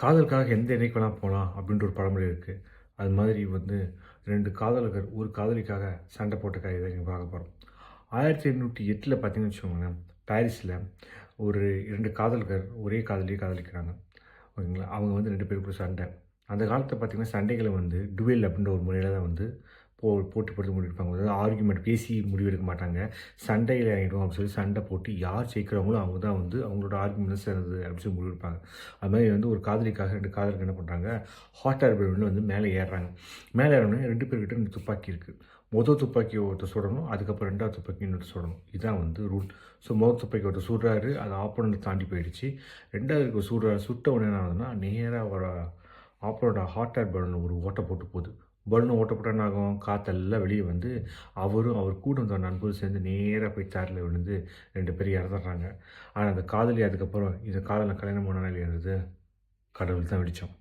காதலுக்காக எந்த எல்லைக்கு வேணா போலாம் அப்படின்ற ஒரு பழமொழி இருக்கு. அது மாதிரி வந்து 2 காதலர்கள் ஒரு காதலிக்காக சண்டை போட்ட கதைய தான் இங்க பார்க்க போறோம். 1808ல பார்த்தீங்கன்னு வச்சுக்கோங்களேன், பாரிஸ்ல ஒரு 2 காதலர்கள் ஒரே காதலிய காதலிக்கிறாங்க. ஓகேங்களா? அவங்க வந்து 2 பேருக்குள்ள சண்டை. அந்த காலத்தில பார்த்தீங்கன்னா, சண்டைகள வந்து டுவெல் அப்படின்ற ஒரு முறையில தான் வந்து போட்டி போட்டு முடிவெடுப்பாங்க. அதாவது ஆர்கியூமெண்ட் பேசி முடிவெடுக்க மாட்டாங்க. சண்டையில இறங்கிடுவோம் அப்படின்னு சொல்லி சண்டை போட்டு யார் ஜெயிக்கிறாங்களோ அவங்க தான் வந்து அவங்களோட ஆர்கியூமெண்ட் சிறந்தது அப்படின்னு சொல்லி முடிவெடுப்பாங்க. அது மாதிரி வந்து ஒரு காதலிக்காக 2 காதலர்கள் என்ன பண்ணுறாங்க, ஹாட் ஏர் பலூன்ல வந்து மேலே ஏறுறாங்க. மேலே ஏறினோனே 2 பேர்கிட்ட 2 துப்பாக்கி இருக்குது. மொத துப்பாக்கி ஒருத்தர் சுடணும். அதுக்கப்புறம் 2வது துப்பாக்கி இன்னொருத்தர் சுடணும். இதுதான் வந்து ரூல். ஸோ மொத துப்பாக்கி ஒருத்தர் சுடுறாரு. அது ஆப்போனன்ட் தாண்டி போயிடுச்சு. 2வது சுடுறாரு. சுட்ட உடனே என்ன ஆகுதுன்னா, நேரா ஒரு ஆப்போனோட ஹாட் ஏர் பலூன்ல ஒரு ஓட்டை போட்டு போகுது. பலூன் ஓட்ட போட்டா என்ன ஆகும்? காத்தெல்லாம் வெளிய வந்து, அவரும் அவர் கூட வந்த நண்பரும் சேர்ந்து நேரா போய் சேரில விழுந்து 2 பேரும் இறந்துடுறாங்க. ஆனா, அந்த காதலி அதுக்கப்புறம் இந்த காதலன கல்யாணம் பண்ணானா இல்லையா கடவுள் தான் வெளிச்சம்.